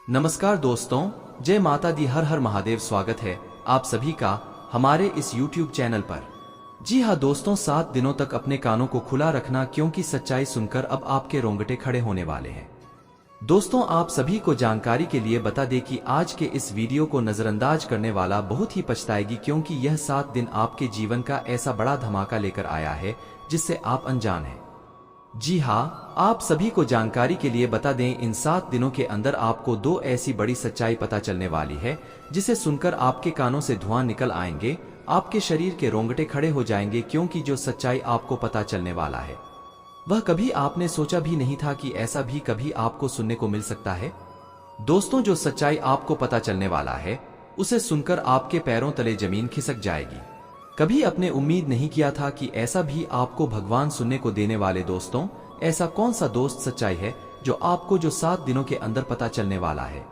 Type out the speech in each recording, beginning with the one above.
नमस्कार दोस्तों, जय माता दी, हर हर महादेव। स्वागत है आप सभी का हमारे इस YouTube चैनल पर। जी हाँ दोस्तों, 7 दिनों तक अपने कानों को खुला रखना, क्योंकि सच्चाई सुनकर अब आपके रोंगटे खड़े होने वाले हैं। दोस्तों, आप सभी को जानकारी के लिए बता दें कि आज के इस वीडियो को नजरअंदाज करने वाला बहुत ही पछताएगी, क्योंकि यह 7 दिन आपके जीवन का ऐसा बड़ा धमाका लेकर आया है जिससे आप अनजान हैं। जी हाँ, आप सभी को जानकारी के लिए बता दें, इन 7 दिनों के अंदर आपको 2 ऐसी बड़ी सच्चाई पता चलने वाली है जिसे सुनकर आपके कानों से धुआं निकल आएंगे, आपके शरीर के रोंगटे खड़े हो जाएंगे, क्योंकि जो सच्चाई आपको पता चलने वाला है वह कभी आपने सोचा भी नहीं था कि ऐसा भी कभी आपको सुनने को मिल सकता है। दोस्तों, जो सच्चाई आपको पता चलने वाला है उसे सुनकर आपके पैरों तले जमीन खिसक जाएगी। कभी आपने उम्मीद नहीं किया था कि ऐसा भी आपको भगवान सुनने को देने वाले। दोस्तों, ऐसा कौन सा दोस्त सच्चाई है जो आपको 7 दिनों के अंदर पता चलने वाला है।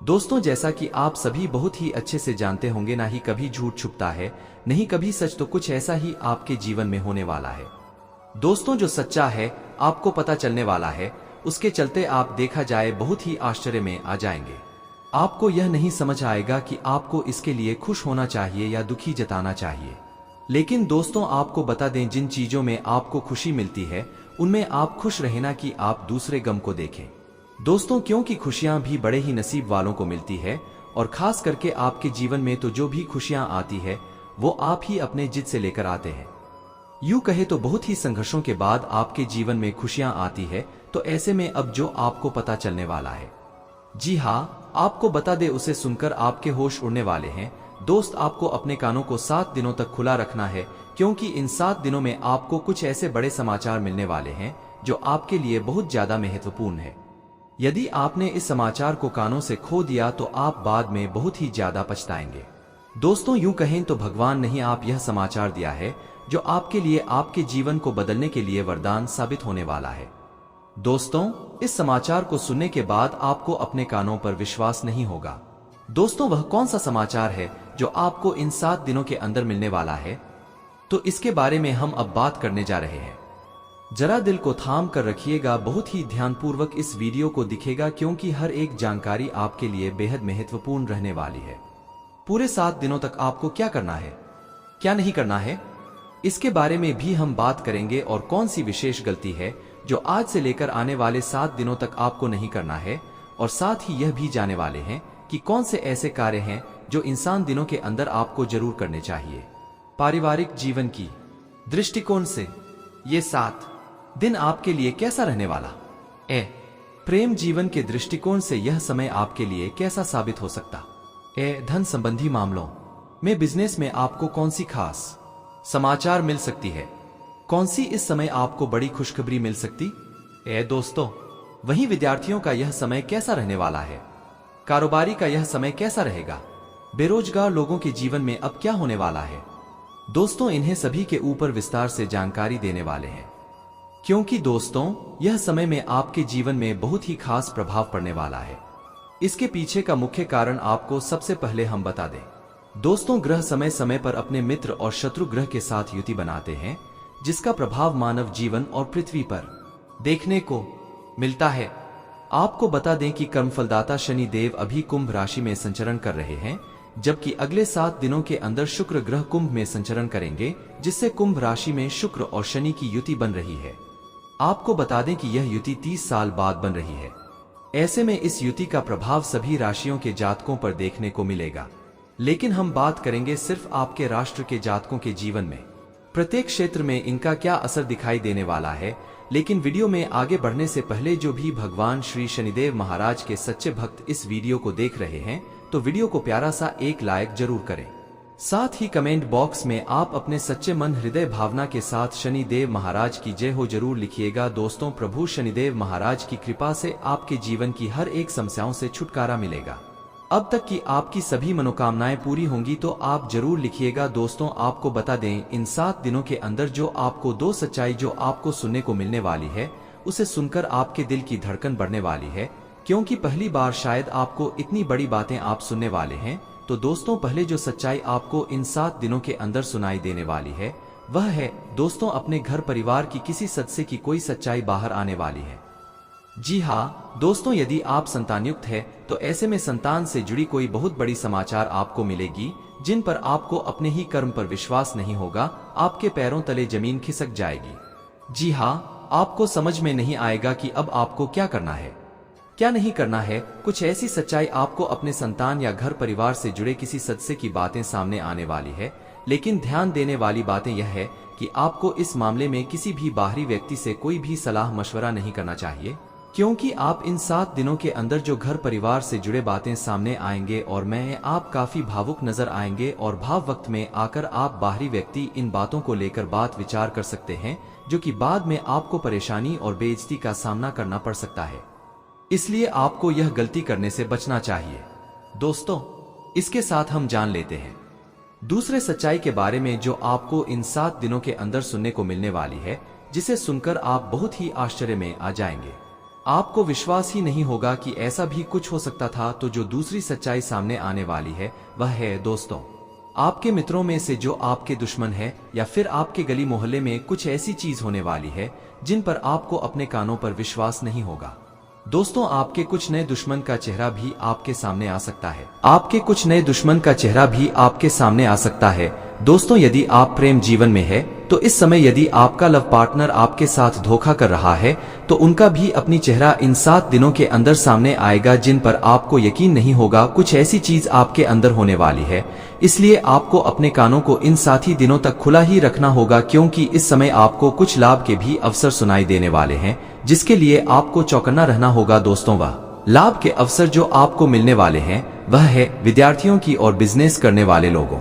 दोस्तों, जैसा कि आप सभी बहुत ही अच्छे से जानते होंगे, ना ही कभी झूठ छुपता है, नहीं कभी सच, तो कुछ ऐसा ही आपके जीवन में होने वाला है। दोस्तों, जो सच्चा है आपको पता चलने वाला है, उसके चलते आप देखा जाए बहुत ही आश्चर्य में आ जाएंगे। आपको यह नहीं समझ आएगा कि आपको इसके लिए खुश होना चाहिए या दुखी जताना चाहिए। लेकिन दोस्तों, आपको बता दें, जिन चीजों में आपको खुशी मिलती है उनमें आप खुश रहना, कि आप दूसरे गम को देखें। दोस्तों, क्योंकि खुशियां भी बड़े ही नसीब वालों को मिलती है, और खास करके आपके जीवन में तो जो भी खुशियां आती है वो आप ही अपने जिद से लेकर आते हैं। यूं कहे तो बहुत ही संघर्षों के बाद आपके जीवन में खुशियां आती है। तो ऐसे में अब जो आपको पता चलने वाला है, जी हाँ, आपको बता दे, उसे सुनकर आपके होश उड़ने वाले हैं। दोस्त, आपको अपने कानों को 7 दिनों तक खुला रखना है, क्योंकि इन 7 दिनों में आपको कुछ ऐसे बड़े समाचार मिलने वाले हैं जो आपके लिए बहुत ज्यादा महत्वपूर्ण है। यदि आपने इस समाचार को कानों से खो दिया तो आप बाद में बहुत ही ज्यादा पछताएंगे। दोस्तों, यूं कहें तो भगवान ने ही आप यह समाचार दिया है जो आपके लिए, आपके जीवन को बदलने के लिए वरदान साबित होने वाला है। दोस्तों, इस समाचार को सुनने के बाद आपको अपने कानों पर विश्वास नहीं होगा। दोस्तों, वह कौन सा समाचार है जो आपको इन 7 दिनों के अंदर मिलने वाला है, तो इसके बारे में हम अब बात करने जा रहे हैं। जरा दिल को थाम कर रखिएगा, बहुत ही ध्यानपूर्वक इस वीडियो को दिखेगा, क्योंकि हर एक जानकारी आपके लिए बेहद महत्वपूर्ण रहने वाली है। पूरे 7 दिनों तक आपको क्या करना है, क्या नहीं करना है, इसके बारे में भी हम बात करेंगे, और कौन सी विशेष गलती है जो आज से लेकर आने वाले 7 दिनों तक आपको नहीं करना है, और साथ ही यह भी जाने वाले हैं कि कौन से ऐसे कार्य हैं जो इंसान दिनों के अंदर आपको जरूर करने चाहिए। पारिवारिक जीवन की दृष्टिकोण से ये 7 दिन आपके लिए कैसा रहने वाला है। प्रेम जीवन के दृष्टिकोण से यह समय आपके लिए कैसा साबित हो सकता है। धन संबंधी मामलों में, बिजनेस में आपको कौन सी खास समाचार मिल सकती है, कौन सी इस समय आपको बड़ी खुशखबरी मिल सकती है। दोस्तों, वहीं विद्यार्थियों का यह समय कैसा रहने वाला है, कारोबारी का यह समय कैसा रहेगा, बेरोजगार लोगों के जीवन में अब क्या होने वाला है। दोस्तों, इन्हें सभी के ऊपर विस्तार से जानकारी देने वाले हैं, क्योंकि दोस्तों, यह समय में आपके जीवन में बहुत ही खास प्रभाव पड़ने वाला है। इसके पीछे का मुख्य कारण आपको सबसे पहले हम बता दें। दोस्तों, ग्रह समय समय पर अपने मित्र और शत्रु ग्रह के साथ युति बनाते हैं, जिसका प्रभाव मानव जीवन और पृथ्वी पर देखने को मिलता है। आपको बता दें कि कर्मफलदाता शनि देव अभी कुंभ राशि में संचरण कर रहे हैं, जबकि अगले 7 दिनों के अंदर शुक्र ग्रह कुंभ में संचरण करेंगे, जिससे कुंभ राशि में शुक्र और शनि की युति बन रही है। आपको बता दें कि यह युति 30 साल बाद बन रही है। ऐसे में इस युति का प्रभाव सभी राशियों के जातकों पर देखने को मिलेगा, लेकिन हम बात करेंगे सिर्फ आपके राष्ट्र के जातकों के जीवन में, प्रत्येक क्षेत्र में इनका क्या असर दिखाई देने वाला है। लेकिन वीडियो में आगे बढ़ने से पहले, जो भी भगवान श्री शनिदेव महाराज के सच्चे भक्त इस वीडियो को देख रहे हैं, तो वीडियो को प्यारा सा एक लाइक जरूर करें। साथ ही कमेंट बॉक्स में आप अपने सच्चे मन हृदय भावना के साथ शनिदेव महाराज की जय हो जरूर लिखिएगा। दोस्तों, प्रभु शनिदेव महाराज की कृपा से आपके जीवन की हर एक समस्याओं से छुटकारा मिलेगा। अब तक की आपकी सभी मनोकामनाएं पूरी होंगी, तो आप जरूर लिखिएगा। दोस्तों, आपको बता दें, इन 7 दिनों के अंदर जो आपको 2 सच्चाई जो आपको सुनने को मिलने वाली है, उसे सुनकर आपके दिल की धड़कन बढ़ने वाली है, क्योंकि पहली बार शायद आपको इतनी बड़ी बातें आप सुनने वाले हैं। तो दोस्तों, पहले जो सच्चाई आपको इन 7 दिनों के अंदर सुनाई देने वाली है वह है, दोस्तों, अपने घर परिवार की किसी सदस्य की कोई सच्चाई बाहर आने वाली है। जी हाँ दोस्तों, यदि आप संतानयुक्त है तो ऐसे में संतान से जुड़ी कोई बहुत बड़ी समाचार आपको मिलेगी, जिन पर आपको अपने ही कर्म पर विश्वास नहीं होगा। आपके पैरों तले जमीन खिसक जाएगी। जी हाँ, आपको समझ में नहीं आएगा कि अब आपको क्या करना है, क्या नहीं करना है। कुछ ऐसी सच्चाई आपको अपने संतान या घर परिवार से जुड़े किसी सदस्य की बातें सामने आने वाली है। लेकिन ध्यान देने वाली बातें यह है कि आपको इस मामले में किसी भी बाहरी व्यक्ति से कोई भी सलाह मशवरा नहीं करना चाहिए, क्योंकि आप इन 7 दिनों के अंदर जो घर परिवार से जुड़े बातें सामने आएंगे और आप काफी भावुक नजर आएंगे और भाव वक्त में आकर आप बाहरी व्यक्ति इन बातों को लेकर बात विचार कर सकते हैं, जो कि बाद में आपको परेशानी और बेइज्जती का सामना करना पड़ सकता है। इसलिए आपको यह गलती करने से बचना चाहिए। दोस्तों, इसके साथ हम जान लेते हैं दूसरे सच्चाई के बारे में जो आपको इन 7 दिनों के अंदर सुनने को मिलने वाली है, जिसे सुनकर आप बहुत ही आश्चर्य में आ जाएंगे। आपको विश्वास ही नहीं होगा कि ऐसा भी कुछ हो सकता था। तो जो दूसरी सच्चाई सामने आने वाली है वह है दोस्तों, आपके मित्रों में से जो आपके दुश्मन है या फिर आपके गली मोहल्ले में कुछ ऐसी चीज होने वाली है जिन पर आपको अपने कानों पर विश्वास नहीं होगा। दोस्तों, आपके कुछ नए दुश्मन का चेहरा भी आपके सामने आ सकता है। आपके कुछ नए दुश्मन का चेहरा भी आपके सामने आ सकता है। दोस्तों, यदि आप प्रेम जीवन में है तो इस समय यदि आपका लव पार्टनर आपके साथ धोखा कर रहा है तो उनका भी अपनी चेहरा इन 7 दिनों के अंदर सामने आएगा, जिन पर आपको यकीन नहीं होगा। कुछ ऐसी चीज आपके अंदर होने वाली है, इसलिए आपको अपने कानों को इन 7 ही दिनों तक खुला ही रखना होगा, क्योंकि इस समय आपको कुछ लाभ के भी अवसर सुनाई देने वाले हैं, जिसके लिए आपको चौकन्ना रहना होगा। दोस्तों, वह लाभ के अवसर जो आपको मिलने वाले हैं वह है विद्यार्थियों की और बिजनेस करने वाले लोगों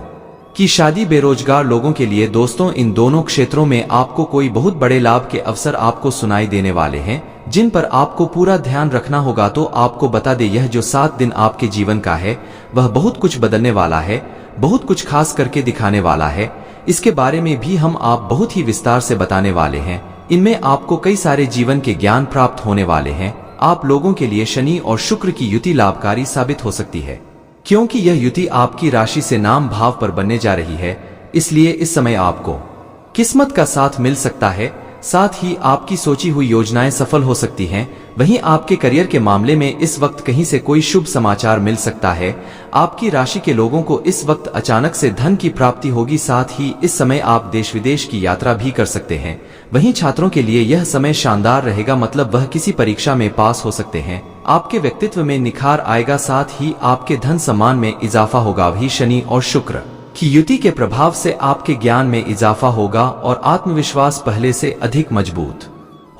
की शादी, बेरोजगार लोगों के लिए। दोस्तों, इन दोनों क्षेत्रों में आपको कोई बहुत बड़े लाभ के अवसर आपको सुनाई देने वाले हैं, जिन पर आपको पूरा ध्यान रखना होगा। तो आपको बता दे, यह जो 7 दिन आपके जीवन का है वह बहुत कुछ बदलने वाला है, बहुत कुछ खास करके दिखाने वाला है। इसके बारे में भी हम आप बहुत ही विस्तार से बताने वाले हैं। इनमें आपको कई सारे जीवन के ज्ञान प्राप्त होने वाले हैं। आप लोगों के लिए शनि और शुक्र की युति लाभकारी साबित हो सकती है, क्योंकि यह युति आपकी राशि से नाम भाव पर बनने जा रही है। इसलिए इस समय आपको किस्मत का साथ मिल सकता है, साथ ही आपकी सोची हुई योजनाएं सफल हो सकती हैं। वहीं आपके करियर के मामले में इस वक्त कहीं से कोई शुभ समाचार मिल सकता है। आपकी राशि के लोगों को इस वक्त अचानक से धन की प्राप्ति होगी। साथ ही इस समय आप देश विदेश की यात्रा भी कर सकते हैं। वहीं छात्रों के लिए यह समय शानदार रहेगा, मतलब वह किसी परीक्षा में पास हो सकते हैं। आपके व्यक्तित्व में निखार आएगा, साथ ही आपके धन सम्मान में इजाफा होगा। वही शनि और शुक्र की युति के प्रभाव से आपके ज्ञान में इजाफा होगा और आत्मविश्वास पहले से अधिक मजबूत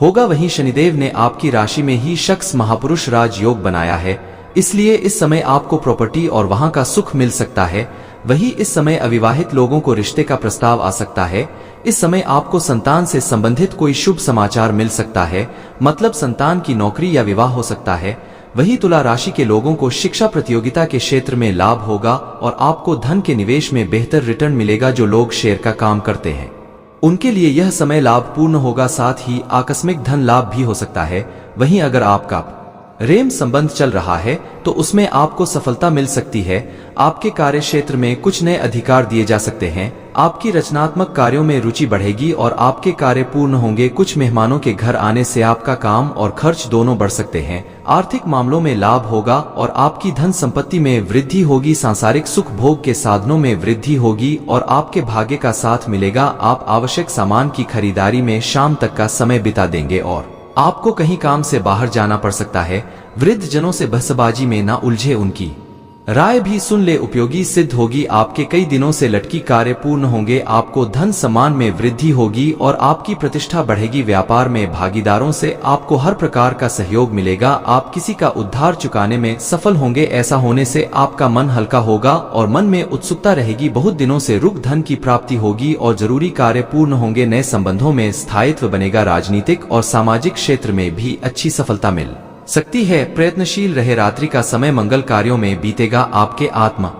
होगा। वहीं शनिदेव ने आपकी राशि में ही शख्स महापुरुष राजयोग बनाया है, इसलिए इस समय आपको प्रॉपर्टी और वहां का सुख मिल सकता है। वहीं इस समय अविवाहित लोगों को रिश्ते का प्रस्ताव आ सकता है। इस समय आपको संतान से संबंधित कोई शुभ समाचार मिल सकता है, मतलब संतान की नौकरी या विवाह हो सकता है। वही तुला राशि के लोगों को शिक्षा प्रतियोगिता के क्षेत्र में लाभ होगा और आपको धन के निवेश में बेहतर रिटर्न मिलेगा। जो लोग शेयर का काम करते हैं उनके लिए यह समय लाभपूर्ण होगा, साथ ही आकस्मिक धन लाभ भी हो सकता है। वहीं अगर आपका प्रेम संबंध चल रहा है तो उसमें आपको सफलता मिल सकती है। आपके कार्य क्षेत्र में कुछ नए अधिकार दिए जा सकते हैं। आपकी रचनात्मक कार्यों में रुचि बढ़ेगी और आपके कार्य पूर्ण होंगे। कुछ मेहमानों के घर आने से आपका काम और खर्च दोनों बढ़ सकते हैं। आर्थिक मामलों में लाभ होगा और आपकी धन संपत्ति में वृद्धि होगी। सांसारिक सुख भोग के साधनों में वृद्धि होगी और आपके भाग्य का साथ मिलेगा। आप आवश्यक सामान की खरीदारी में शाम तक का समय बिता देंगे और आपको कहीं काम से बाहर जाना पड़ सकता है। वृद्ध जनों से बहसबाजी में ना उलझे, उनकी राय भी सुन ले, उपयोगी सिद्ध होगी। आपके कई दिनों से लटकी कार्य पूर्ण होंगे। आपको धन सम्मान में वृद्धि होगी और आपकी प्रतिष्ठा बढ़ेगी। व्यापार में भागीदारों से आपको हर प्रकार का सहयोग मिलेगा। आप किसी का उद्धार चुकाने में सफल होंगे। ऐसा होने से आपका मन हल्का होगा और मन में उत्सुकता रहेगी। बहुत दिनों से रुक धन की प्राप्ति होगी और जरूरी कार्य पूर्ण होंगे। नए संबंधों में स्थायित्व बनेगा। राजनीतिक और सामाजिक क्षेत्र में भी अच्छी सफलता मिल सकती है। प्रयत्नशील रहे। रात्रि का समय मंगल कार्यों में बीतेगा। आपके आत्मा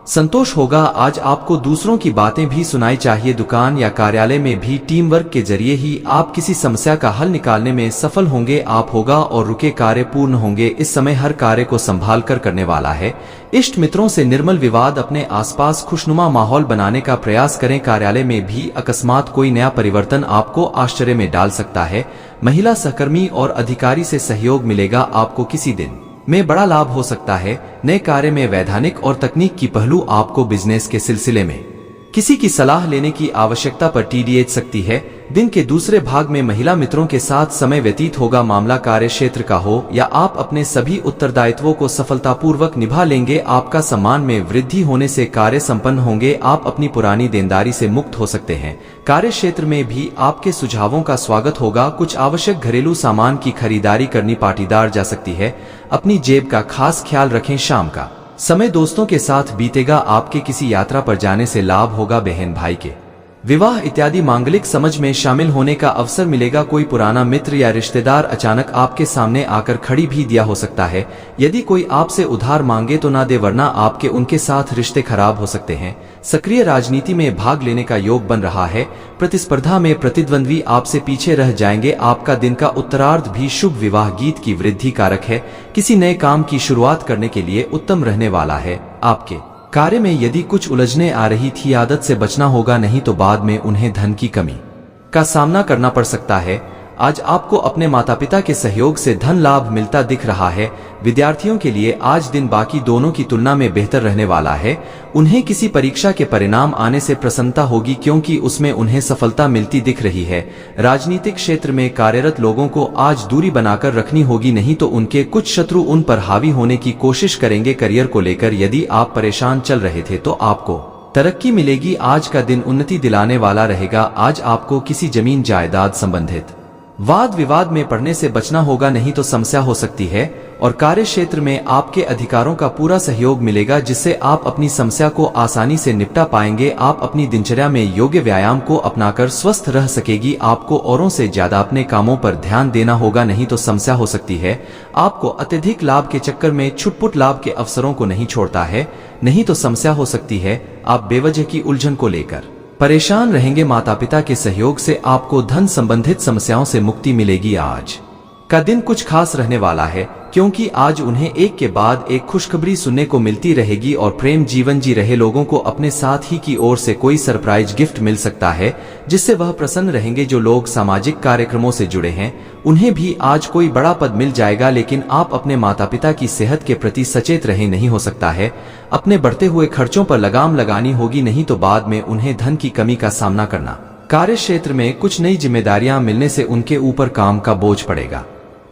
संतोष होगा। आज आपको दूसरों की बातें भी सुनाई चाहिए। दुकान या कार्यालय में भी टीम वर्क के जरिए ही आप किसी समस्या का हल निकालने में सफल होंगे। आप होगा और रुके कार्य पूर्ण होंगे। इस समय हर कार्य को संभाल कर करने वाला है। इष्ट मित्रों से निर्मल विवाद, अपने आसपास खुशनुमा माहौल बनाने का प्रयास करें। कार्यालय में भी अकस्मात कोई नया परिवर्तन आपको आश्चर्य में डाल सकता है। महिला सहकर्मी और अधिकारी से सहयोग मिलेगा। आपको किसी दिन में बड़ा लाभ हो सकता है। नए कार्य में वैधानिक और तकनीक की पहलू आपको बिजनेस के सिलसिले में किसी की सलाह लेने की आवश्यकता पर टीडीएच सकती है। दिन के दूसरे भाग में महिला मित्रों के साथ समय व्यतीत होगा। मामला कार्य क्षेत्र का हो या आप अपने सभी उत्तरदायित्वों को सफलतापूर्वक निभा लेंगे। आपका सम्मान में वृद्धि होने से कार्य संपन्न होंगे। आप अपनी पुरानी देनदारी से मुक्त हो सकते हैं। कार्य क्षेत्र में भी आपके सुझावों का स्वागत होगा। कुछ आवश्यक घरेलू सामान की खरीदारी करनी पाटीदार जा सकती है। अपनी जेब का खास ख्याल रखें। शाम का समय दोस्तों के साथ बीतेगा। आपके किसी यात्रा पर जाने से लाभ होगा। बहन भाई के विवाह इत्यादि मांगलिक समझ में शामिल होने का अवसर मिलेगा। कोई पुराना मित्र या रिश्तेदार अचानक आपके सामने आकर खड़ी भी दिया हो सकता है। यदि कोई आपसे उधार मांगे तो ना दे, वरना आपके उनके साथ रिश्ते खराब हो सकते हैं। सक्रिय राजनीति में भाग लेने का योग बन रहा है। प्रतिस्पर्धा में प्रतिद्वंद्वी आपसे पीछे रह जाएंगे। आपका दिन का उत्तरार्ध भी शुभ विवाह गीत की वृद्धि कारक है। किसी नए काम की शुरुआत करने के लिए उत्तम रहने वाला है। आपके कार्य में यदि कुछ उलझने आ रही थी, आदत से बचना होगा, नहीं तो बाद में उन्हें धन की कमी का सामना करना पड़ सकता है। आज आपको अपने माता पिता के सहयोग से धन लाभ मिलता दिख रहा है। विद्यार्थियों के लिए आज दिन बाकी दोनों की तुलना में बेहतर रहने वाला है। उन्हें किसी परीक्षा के परिणाम आने से प्रसन्नता होगी, क्योंकि उसमें उन्हें सफलता मिलती दिख रही है। राजनीतिक क्षेत्र में कार्यरत लोगों को आज दूरी बनाकर रखनी होगी, नहीं तो उनके कुछ शत्रु उन पर हावी होने की कोशिश करेंगे। करियर को लेकर यदि आप परेशान चल रहे थे तो आपको तरक्की मिलेगी। आज का दिन उन्नति दिलाने वाला रहेगा। आज आपको किसी जमीन जायदाद संबंधित वाद विवाद में पड़ने से बचना होगा, नहीं तो समस्या हो सकती है। और कार्य क्षेत्र में आपके अधिकारों का पूरा सहयोग मिलेगा, जिससे आप अपनी समस्या को आसानी से निपटा पाएंगे। आप अपनी दिनचर्या में योग्य व्यायाम को अपनाकर स्वस्थ रह सकेगी। आपको औरों से ज्यादा अपने कामों पर ध्यान देना होगा, नहीं तो समस्या हो सकती है। आपको अत्यधिक लाभ के चक्कर में छुटपुट लाभ के अवसरों को नहीं छोड़ता है, नहीं तो समस्या हो सकती है। आप बेवजह की उलझन को लेकर परेशान रहेंगे। माता पिता के सहयोग से आपको धन संबंधित समस्याओं से मुक्ति मिलेगी। आज का दिन कुछ खास रहने वाला है, क्योंकि आज उन्हें एक के बाद एक खुशखबरी सुनने को मिलती रहेगी और प्रेम जीवन जी रहे लोगों को अपने साथ ही की ओर से कोई सरप्राइज गिफ्ट मिल सकता है, जिससे वह प्रसन्न रहेंगे। जो लोग सामाजिक कार्यक्रमों से जुड़े हैं उन्हें भी आज कोई बड़ा पद मिल जाएगा, लेकिन आप अपने माता पिता की सेहत के प्रति सचेत रहें। नहीं हो सकता है अपने बढ़ते हुए खर्चों पर लगाम लगानी होगी, नहीं तो बाद में उन्हें धन की कमी का सामना करना। कार्य क्षेत्र में कुछ नई जिम्मेदारियां मिलने से उनके ऊपर काम का बोझ पड़ेगा,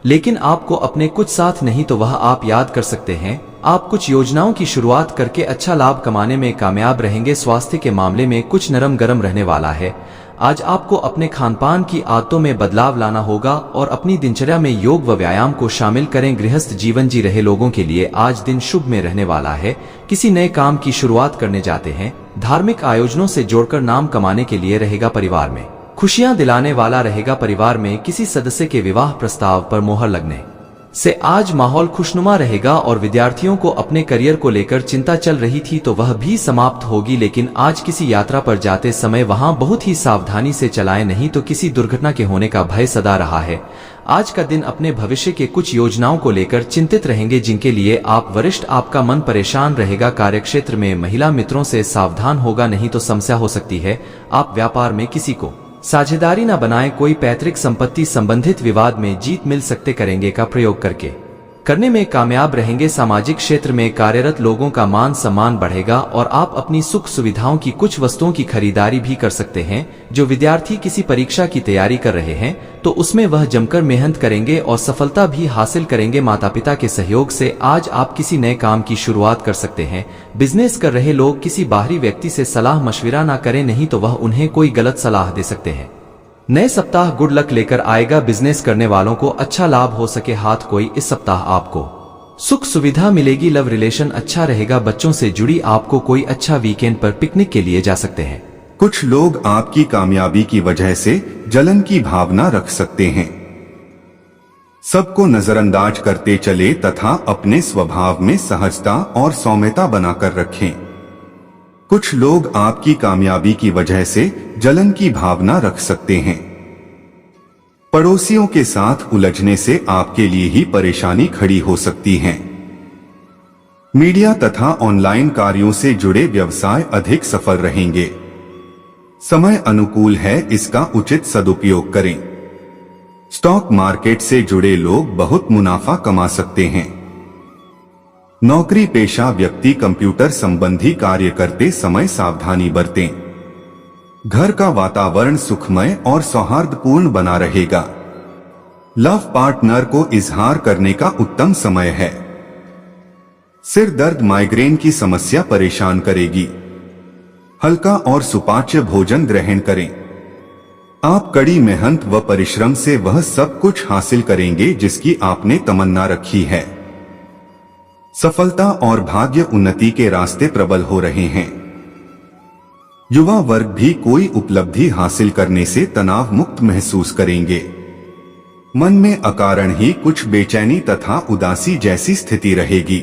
लेकिन आपको अपने कुछ साथ नहीं तो वह आप याद कर सकते हैं। आप कुछ योजनाओं की शुरुआत करके अच्छा लाभ कमाने में कामयाब रहेंगे। स्वास्थ्य के मामले में कुछ नरम गरम रहने वाला है। आज आपको अपने खानपान की आदतों में बदलाव लाना होगा और अपनी दिनचर्या में योग व व्यायाम को शामिल करें। गृहस्थ जीवन जी रहे लोगों के लिए आज दिन शुभ में रहने वाला है। किसी नए काम की शुरुआत करने जाते हैं। धार्मिक आयोजनों से जोड़कर नाम कमाने के लिए रहेगा। परिवार में खुशियां दिलाने वाला रहेगा। परिवार में किसी सदस्य के विवाह प्रस्ताव पर मोहर लगने से आज माहौल खुशनुमा रहेगा और विद्यार्थियों को अपने करियर को लेकर चिंता चल रही थी तो वह भी समाप्त होगी। लेकिन आज किसी यात्रा पर जाते समय वहां बहुत ही सावधानी से चलाएं, नहीं तो किसी दुर्घटना के होने का भय सदा रहा है। आज का दिन अपने भविष्य के कुछ योजनाओं को लेकर चिंतित रहेंगे, जिनके लिए आप वरिष्ठ आपका मन परेशान रहेगा। कार्यक्षेत्र में महिला मित्रों से सावधान होगा, नहीं तो समस्या हो सकती है। आप व्यापार में किसी को साझेदारी न बनाएं। कोई पैतृक संपत्ति संबंधित विवाद में जीत मिल सकते करेंगे का प्रयोग करने में कामयाब रहेंगे। सामाजिक क्षेत्र में कार्यरत लोगों का मान सम्मान बढ़ेगा और आप अपनी सुख सुविधाओं की कुछ वस्तुओं की खरीदारी भी कर सकते हैं। जो विद्यार्थी किसी परीक्षा की तैयारी कर रहे हैं तो उसमें वह जमकर मेहनत करेंगे और सफलता भी हासिल करेंगे। माता पिता के सहयोग से आज आप किसी नए काम की शुरुआत कर सकते हैं। बिजनेस कर रहे लोग किसी बाहरी व्यक्ति से सलाह मशविरा ना करें, नहीं तो वह उन्हें कोई गलत सलाह दे सकते हैं। नए सप्ताह गुड लक लेकर आएगा। बिजनेस करने वालों को अच्छा लाभ हो सके हाथ कोई। इस सप्ताह आपको सुख सुविधा मिलेगी। लव रिलेशन अच्छा रहेगा। बच्चों से जुड़ी आपको कोई अच्छा वीकेंड पर पिकनिक के लिए जा सकते हैं। कुछ लोग आपकी कामयाबी की वजह से जलन की भावना रख सकते हैं। सबको नजरअंदाज करते चले तथा अपने स्वभाव में सहजता और सौम्यता बनाकर रखें। कुछ लोग आपकी कामयाबी की वजह से जलन की भावना रख सकते हैं। पड़ोसियों के साथ उलझने से आपके लिए ही परेशानी खड़ी हो सकती है। मीडिया तथा ऑनलाइन कार्यों से जुड़े व्यवसाय अधिक सफल रहेंगे। समय अनुकूल है, इसका उचित सदुपयोग करें। स्टॉक मार्केट से जुड़े लोग बहुत मुनाफा कमा सकते हैं। नौकरी पेशा व्यक्ति कंप्यूटर संबंधी कार्य करते समय सावधानी बरतें। घर का वातावरण सुखमय और सौहार्दपूर्ण बना रहेगा। लव पार्टनर को इजहार करने का उत्तम समय है। सिर दर्द माइग्रेन की समस्या परेशान करेगी। हल्का और सुपाच्य भोजन ग्रहण करें। आप कड़ी मेहनत व परिश्रम से वह सब कुछ हासिल करेंगे जिसकी आपने तमन्ना रखी है। सफलता और भाग्य उन्नति के रास्ते प्रबल हो रहे हैं। युवा वर्ग भी कोई उपलब्धि हासिल करने से तनाव मुक्त महसूस करेंगे। मन में अकारण ही कुछ बेचैनी तथा उदासी जैसी स्थिति रहेगी।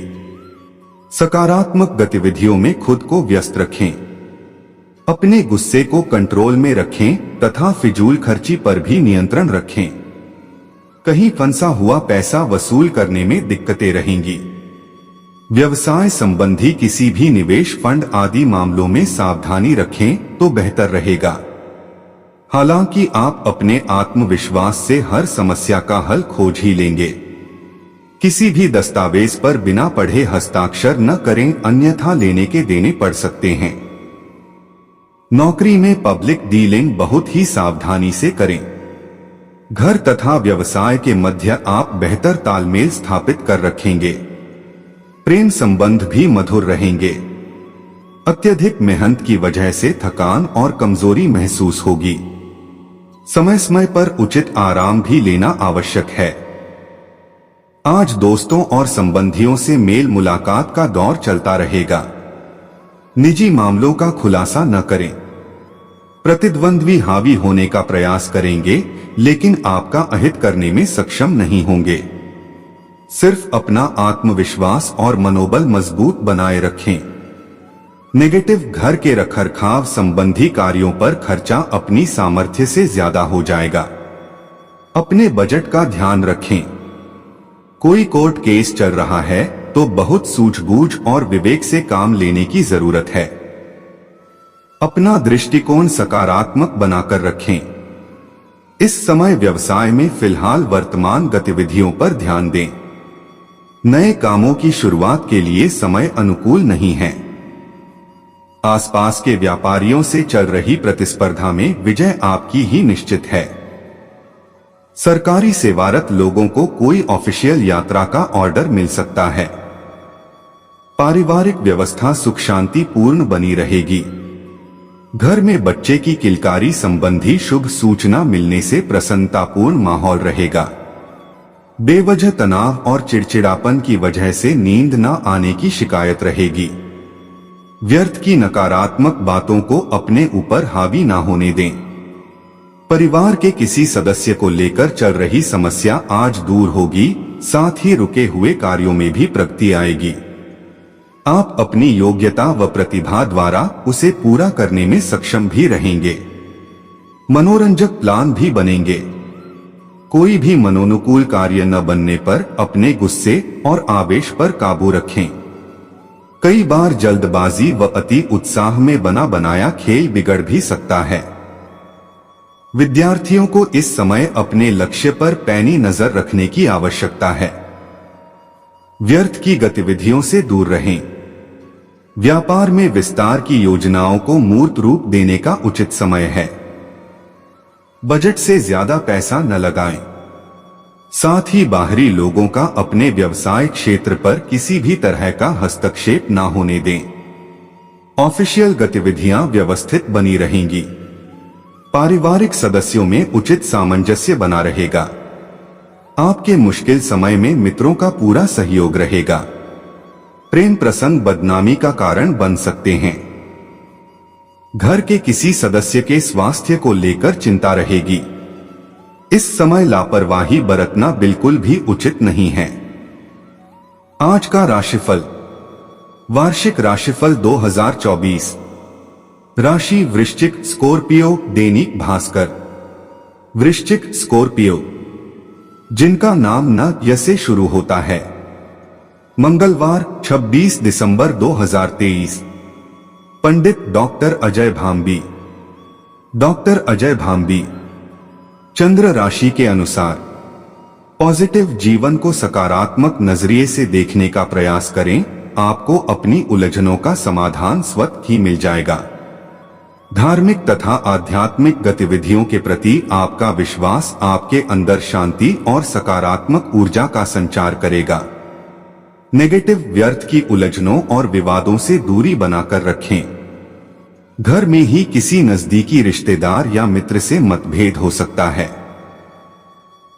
सकारात्मक गतिविधियों में खुद को व्यस्त रखें। अपने गुस्से को कंट्रोल में रखें तथा फिजूल खर्ची पर भी नियंत्रण रखें। कहीं फंसा हुआ पैसा वसूल करने में दिक्कतें रहेंगी। व्यवसाय संबंधी किसी भी निवेश फंड आदि मामलों में सावधानी रखें तो बेहतर रहेगा। हालांकि आप अपने आत्मविश्वास से हर समस्या का हल खोज ही लेंगे। किसी भी दस्तावेज पर बिना पढ़े हस्ताक्षर न करें, अन्यथा लेने के देने पड़ सकते हैं। नौकरी में पब्लिक डीलिंग बहुत ही सावधानी से करें। घर तथा व्यवसाय के मध्य आप बेहतर तालमेल स्थापित कर रखेंगे। प्रेम संबंध भी मधुर रहेंगे। अत्यधिक मेहनत की वजह से थकान और कमजोरी महसूस होगी। समय समय पर उचित आराम भी लेना आवश्यक है। आज दोस्तों और संबंधियों से मेल मुलाकात का दौर चलता रहेगा। निजी मामलों का खुलासा न करें। प्रतिद्वंद्वी हावी होने का प्रयास करेंगे, लेकिन आपका अहित करने में सक्षम नहीं होंगे। सिर्फ अपना आत्मविश्वास और मनोबल मजबूत बनाए रखें। नेगेटिव घर के रखरखाव संबंधी कार्यों पर खर्चा अपनी सामर्थ्य से ज्यादा हो जाएगा। अपने बजट का ध्यान रखें। कोई कोर्ट केस चल रहा है तो बहुत सूझबूझ और विवेक से काम लेने की जरूरत है। अपना दृष्टिकोण सकारात्मक बनाकर रखें। इस समय व्यवसाय में फिलहाल वर्तमान गतिविधियों पर ध्यान दें। नए कामों की शुरुआत के लिए समय अनुकूल नहीं है। आसपास के व्यापारियों से चल रही प्रतिस्पर्धा में विजय आपकी ही निश्चित है। सरकारी सेवारत लोगों को कोई ऑफिशियल यात्रा का ऑर्डर मिल सकता है। पारिवारिक व्यवस्था सुख शांति पूर्ण बनी रहेगी। घर में बच्चे की किलकारी संबंधी शुभ सूचना मिलने से प्रसन्नतापूर्ण माहौल रहेगा। बेवजह तनाव और चिड़चिड़ापन की वजह से नींद न आने की शिकायत रहेगी। व्यर्थ की नकारात्मक बातों को अपने ऊपर हावी ना होने दें। परिवार के किसी सदस्य को लेकर चल रही समस्या आज दूर होगी, साथ ही रुके हुए कार्यों में भी प्रगति आएगी। आप अपनी योग्यता व प्रतिभा द्वारा उसे पूरा करने में सक्षम भी रहेंगे। मनोरंजक प्लान भी बनेंगे। कोई भी मनोनुकूल कार्य न बनने पर अपने गुस्से और आवेश पर काबू रखें। कई बार जल्दबाजी व अति उत्साह में बना बनाया खेल बिगड़ भी सकता है। विद्यार्थियों को इस समय अपने लक्ष्य पर पैनी नजर रखने की आवश्यकता है। व्यर्थ की गतिविधियों से दूर रहें। व्यापार में विस्तार की योजनाओं को मूर्त रूप देने का उचित समय है। बजट से ज्यादा पैसा न लगाएं। साथ ही बाहरी लोगों का अपने व्यवसाय क्षेत्र पर किसी भी तरह का हस्तक्षेप न होने दें। ऑफिशियल गतिविधियां व्यवस्थित बनी रहेंगी। पारिवारिक सदस्यों में उचित सामंजस्य बना रहेगा। आपके मुश्किल समय में मित्रों का पूरा सहयोग रहेगा। प्रेम प्रसंग बदनामी का कारण बन सकते हैं। घर के किसी सदस्य के स्वास्थ्य को लेकर चिंता रहेगी। इस समय लापरवाही बरतना बिल्कुल भी उचित नहीं है। आज का राशिफल। वार्षिक राशिफल 2024। राशि वृश्चिक स्कॉर्पियो। दैनिक भास्कर। वृश्चिक स्कॉर्पियो जिनका नाम न य से शुरू होता है। मंगलवार 26 दिसंबर 2023। पंडित डॉक्टर अजय भांबी। डॉक्टर अजय भांबी। चंद्र राशि के अनुसार पॉजिटिव जीवन को सकारात्मक नजरिए से देखने का प्रयास करें, आपको अपनी उलझनों का समाधान स्वतः ही मिल जाएगा। धार्मिक तथा आध्यात्मिक गतिविधियों के प्रति आपका विश्वास आपके अंदर शांति और सकारात्मक ऊर्जा का संचार करेगा। नेगेटिव व्यर्थ की उलझनों और विवादों से दूरी बनाकर रखें। घर में ही किसी नजदीकी रिश्तेदार या मित्र से मतभेद हो सकता है।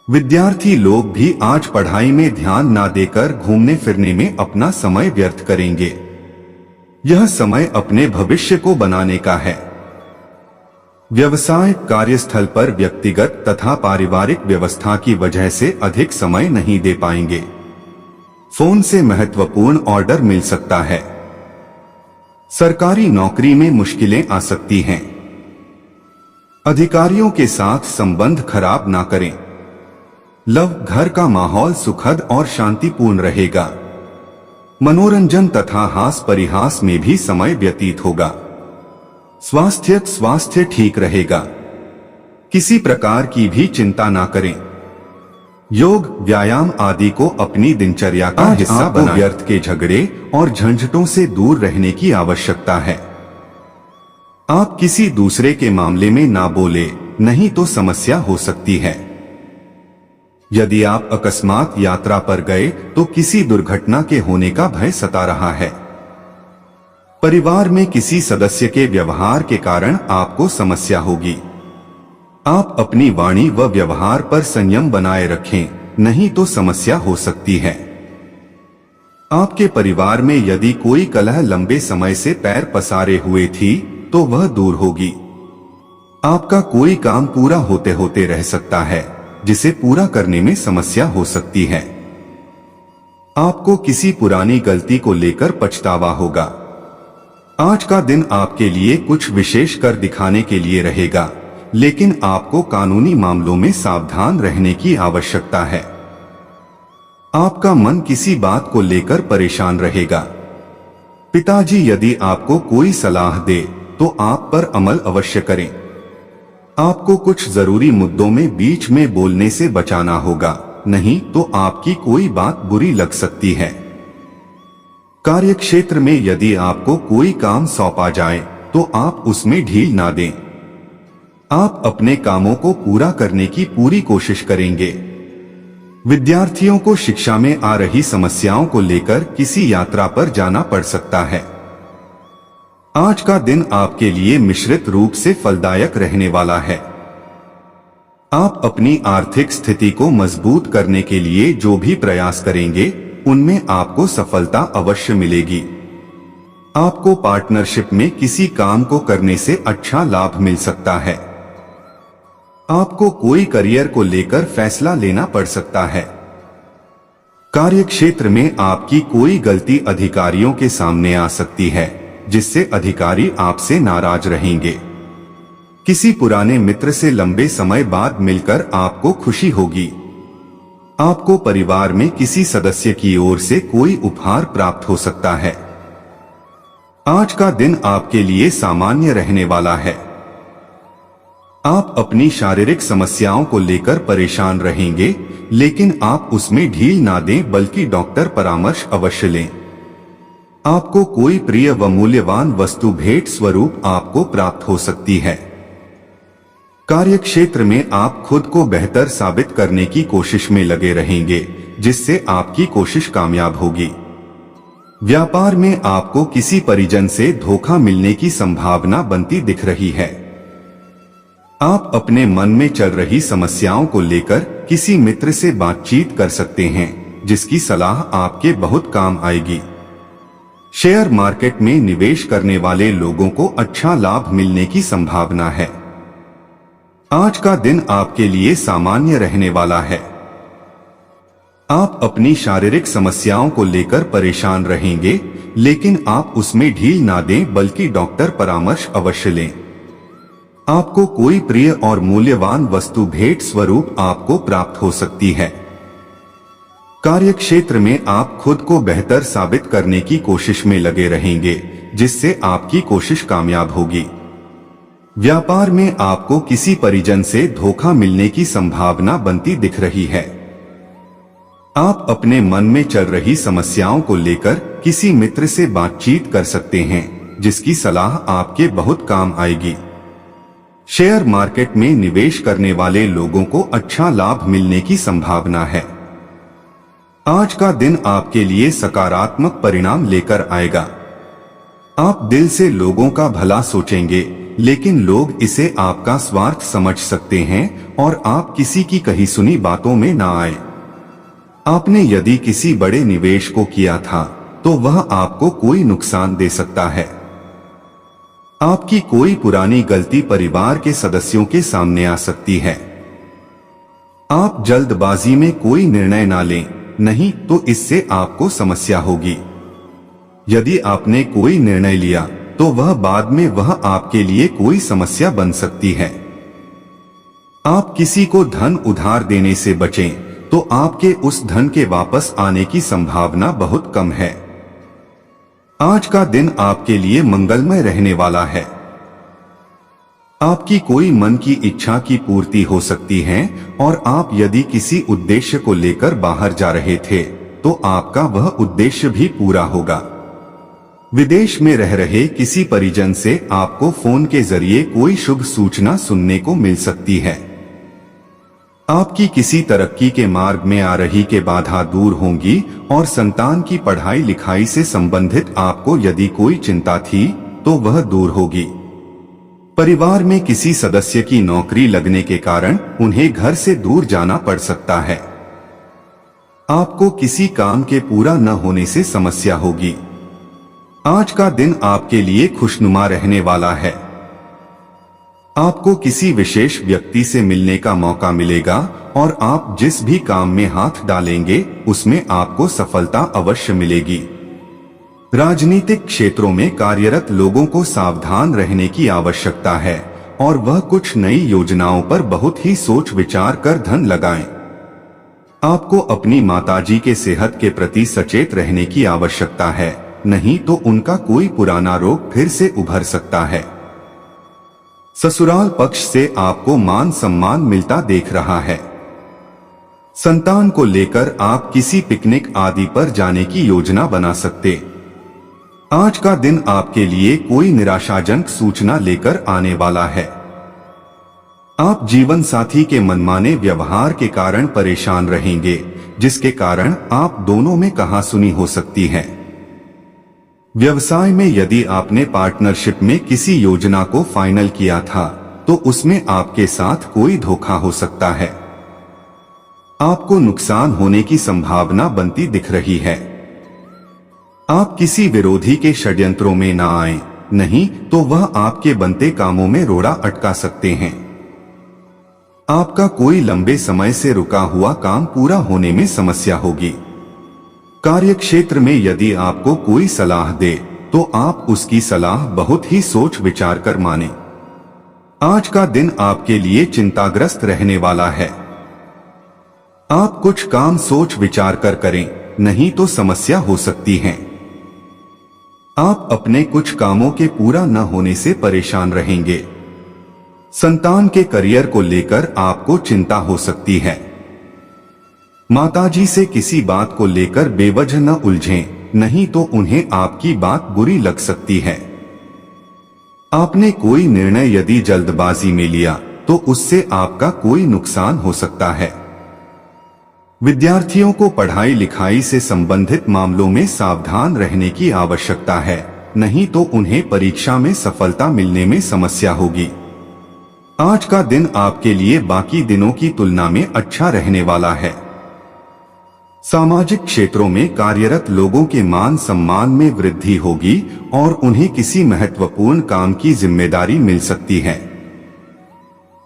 विद्यार्थी लोग भी आज पढ़ाई में ध्यान ना देकर घूमने फिरने में अपना समय व्यर्थ करेंगे। यह समय अपने भविष्य को बनाने का है। व्यवसाय कार्यस्थल पर व्यक्तिगत तथा पारिवारिक व्यवस्था की वजह से अधिक समय नहीं दे पाएंगे। फोन से महत्वपूर्ण ऑर्डर मिल सकता है। सरकारी नौकरी में मुश्किलें आ सकती हैं। अधिकारियों के साथ संबंध खराब ना करें। लव घर का माहौल सुखद और शांतिपूर्ण रहेगा। मनोरंजन तथा हास परिहास में भी समय व्यतीत होगा। स्वास्थ्य ठीक रहेगा। किसी प्रकार की भी चिंता ना करें। योग व्यायाम आदि को अपनी दिनचर्या का हिस्सा बनाएं। व्यर्थ के झगड़े और झंझटों से दूर रहने की आवश्यकता है। आप किसी दूसरे के मामले में ना बोले, नहीं तो समस्या हो सकती है। यदि आप अकस्मात यात्रा पर गए तो किसी दुर्घटना के होने का भय सता रहा है। परिवार में किसी सदस्य के व्यवहार के कारण आपको समस्या होगी। आप अपनी वाणी व व्यवहार पर संयम बनाए रखें, नहीं तो समस्या हो सकती है। आपके परिवार में यदि कोई कलह लंबे समय से पैर पसारे हुए थी तो वह दूर होगी। आपका कोई काम पूरा होते होते रह सकता है, जिसे पूरा करने में समस्या हो सकती है। आपको किसी पुरानी गलती को लेकर पछतावा होगा। आज का दिन आपके लिए कुछ विशेष कर दिखाने के लिए रहेगा, लेकिन आपको कानूनी मामलों में सावधान रहने की आवश्यकता है। आपका मन किसी बात को लेकर परेशान रहेगा। पिताजी यदि आपको कोई सलाह दे तो आप पर अमल अवश्य करें। आपको कुछ जरूरी मुद्दों में बीच में बोलने से बचाना होगा, नहीं तो आपकी कोई बात बुरी लग सकती है। कार्यक्षेत्र में यदि आपको कोई काम सौंपा जाए तो आप उसमें ढील ना दें। आप अपने कामों को पूरा करने की पूरी कोशिश करेंगे। विद्यार्थियों को शिक्षा में आ रही समस्याओं को लेकर किसी यात्रा पर जाना पड़ सकता है। आज का दिन आपके लिए मिश्रित रूप से फलदायक रहने वाला है। आप अपनी आर्थिक स्थिति को मजबूत करने के लिए जो भी प्रयास करेंगे उनमें आपको सफलता अवश्य मिलेगी। आपको पार्टनरशिप में किसी काम को करने से अच्छा लाभ मिल सकता है। आपको कोई करियर को लेकर फैसला लेना पड़ सकता है। कार्यक्षेत्र में आपकी कोई गलती अधिकारियों के सामने आ सकती है, जिससे अधिकारी आपसे नाराज रहेंगे। किसी पुराने मित्र से लंबे समय बाद मिलकर आपको खुशी होगी। आपको परिवार में किसी सदस्य की ओर से कोई उपहार प्राप्त हो सकता है। आज का दिन आपके लिए सामान्य रहने वाला है। आप अपनी शारीरिक समस्याओं को लेकर परेशान रहेंगे, लेकिन आप उसमें ढील ना दें बल्कि डॉक्टर परामर्श अवश्य लें। आपको कोई प्रिय व मूल्यवान वस्तु भेंट स्वरूप आपको प्राप्त हो सकती है। कार्यक्षेत्र में आप खुद को बेहतर साबित करने की कोशिश में लगे रहेंगे, जिससे आपकी कोशिश कामयाब होगी। व्यापार में आपको किसी परिजन से धोखा मिलने की संभावना बनती दिख रही है। आप अपने मन में चल रही समस्याओं को लेकर किसी मित्र से बातचीत कर सकते हैं, जिसकी सलाह आपके बहुत काम आएगी। शेयर मार्केट में निवेश करने वाले लोगों को अच्छा लाभ मिलने की संभावना है। आज का दिन आपके लिए सामान्य रहने वाला है। आप अपनी शारीरिक समस्याओं को लेकर परेशान रहेंगे, लेकिन आप उसमें ढील ना दें बल्कि डॉक्टर परामर्श अवश्य लें। आपको कोई प्रिय और मूल्यवान वस्तु भेंट स्वरूप आपको प्राप्त हो सकती है। कार्यक्षेत्र में आप खुद को बेहतर साबित करने की कोशिश में लगे रहेंगे, जिससे आपकी कोशिश कामयाब होगी। व्यापार में आपको किसी परिजन से धोखा मिलने की संभावना बनती दिख रही है। आप अपने मन में चल रही समस्याओं को लेकर किसी मित्र से बातचीत कर सकते हैं, जिसकी सलाह आपके बहुत काम आएगी। शेयर मार्केट में निवेश करने वाले लोगों को अच्छा लाभ मिलने की संभावना है। आज का दिन आपके लिए सकारात्मक परिणाम लेकर आएगा। आप दिल से लोगों का भला सोचेंगे, लेकिन लोग इसे आपका स्वार्थ समझ सकते हैं और आप किसी की कही सुनी बातों में ना आए। आपने यदि किसी बड़े निवेश को किया था तो वह आपको कोई नुकसान दे सकता है। आपकी कोई पुरानी गलती परिवार के सदस्यों के सामने आ सकती है। आप जल्दबाजी में कोई निर्णय ना लें, नहीं तो इससे आपको समस्या होगी। यदि आपने कोई निर्णय लिया तो वह बाद में वह आपके लिए कोई समस्या बन सकती है। आप किसी को धन उधार देने से बचें, तो आपके उस धन के वापस आने की संभावना बहुत कम है। आज का दिन आपके लिए मंगलमय रहने वाला है। आपकी कोई मन की इच्छा की पूर्ति हो सकती है और आप यदि किसी उद्देश्य को लेकर बाहर जा रहे थे तो आपका वह उद्देश्य भी पूरा होगा। विदेश में रह रहे किसी परिजन से आपको फोन के जरिए कोई शुभ सूचना सुनने को मिल सकती है। आपकी किसी तरक्की के मार्ग में आ रही के बाधा दूर होंगी और संतान की पढ़ाई लिखाई से संबंधित आपको यदि कोई चिंता थी तो वह दूर होगी। परिवार में किसी सदस्य की नौकरी लगने के कारण उन्हें घर से दूर जाना पड़ सकता है। आपको किसी काम के पूरा न होने से समस्या होगी। आज का दिन आपके लिए खुशनुमा रहने वाला है। आपको किसी विशेष व्यक्ति से मिलने का मौका मिलेगा और आप जिस भी काम में हाथ डालेंगे उसमें आपको सफलता अवश्य मिलेगी। राजनीतिक क्षेत्रों में कार्यरत लोगों को सावधान रहने की आवश्यकता है और वह कुछ नई योजनाओं पर बहुत ही सोच विचार कर धन लगाएं। आपको अपनी माताजी के सेहत के प्रति सचेत रहने की आवश्यकता है, नहीं तो उनका कोई पुराना रोग फिर से उभर सकता है। ससुराल पक्ष से आपको मान सम्मान मिलता देख रहा है। संतान को लेकर आप किसी पिकनिक आदि पर जाने की योजना बना सकते। आज का दिन आपके लिए कोई निराशाजनक सूचना लेकर आने वाला है। आप जीवन साथी के मनमाने व्यवहार के कारण परेशान रहेंगे, जिसके कारण आप दोनों में कहासुनी हो सकती है। व्यवसाय में यदि आपने पार्टनरशिप में किसी योजना को फाइनल किया था तो उसमें आपके साथ कोई धोखा हो सकता है। आपको नुकसान होने की संभावना बनती दिख रही है। आप किसी विरोधी के षड्यंत्रों में ना आएं, नहीं तो वह आपके बनते कामों में रोड़ा अटका सकते हैं। आपका कोई लंबे समय से रुका हुआ काम पूरा होने में समस्या होगी। कार्यक्षेत्र में यदि आपको कोई सलाह दे तो आप उसकी सलाह बहुत ही सोच विचार कर माने। आज का दिन आपके लिए चिंताग्रस्त रहने वाला है। आप कुछ काम सोच विचार कर करें, नहीं तो समस्या हो सकती है। आप अपने कुछ कामों के पूरा न होने से परेशान रहेंगे। संतान के करियर को लेकर आपको चिंता हो सकती है। माताजी से किसी बात को लेकर बेवजह न उलझें, नहीं तो उन्हें आपकी बात बुरी लग सकती है। आपने कोई निर्णय यदि जल्दबाजी में लिया तो उससे आपका कोई नुकसान हो सकता है। विद्यार्थियों को पढ़ाई लिखाई से संबंधित मामलों में सावधान रहने की आवश्यकता है, नहीं तो उन्हें परीक्षा में सफलता मिलने में समस्या होगी। आज का दिन आपके लिए बाकी दिनों की तुलना में अच्छा रहने वाला है। सामाजिक क्षेत्रों में कार्यरत लोगों के मान सम्मान में वृद्धि होगी और उन्हें किसी महत्वपूर्ण काम की जिम्मेदारी मिल सकती है।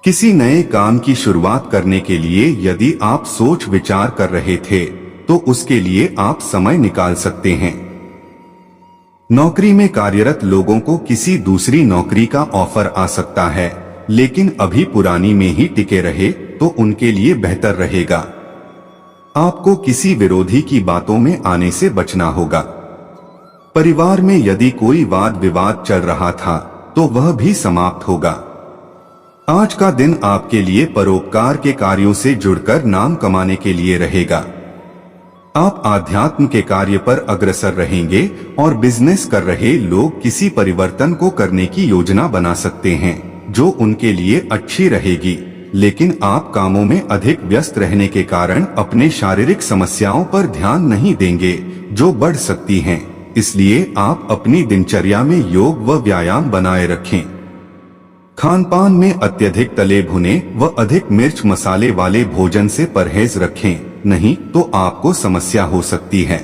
किसी नए काम की शुरुआत करने के लिए यदि आप सोच विचार कर रहे थे तो उसके लिए आप समय निकाल सकते हैं। नौकरी में कार्यरत लोगों को किसी दूसरी नौकरी का ऑफर आ सकता है, लेकिन अभी पुरानी में ही टिके रहे तो उनके लिए बेहतर रहेगा। आपको किसी विरोधी की बातों में आने से बचना होगा। परिवार में यदि कोई वाद विवाद चल रहा था तो वह भी समाप्त होगा। आज का दिन आपके लिए परोपकार के कार्यों से जुड़कर नाम कमाने के लिए रहेगा। आप आध्यात्म के कार्य पर अग्रसर रहेंगे और बिजनेस कर रहे लोग किसी परिवर्तन को करने की योजना बना सकते हैं जो उनके लिए अच्छी रहेगी, लेकिन आप कामों में अधिक व्यस्त रहने के कारण अपने शारीरिक समस्याओं पर ध्यान नहीं देंगे जो बढ़ सकती हैं। इसलिए आप अपनी दिनचर्या में योग व व्यायाम बनाए रखें। खानपान में अत्यधिक तले भुने व अधिक मिर्च मसाले वाले भोजन से परहेज रखें, नहीं तो आपको समस्या हो सकती है।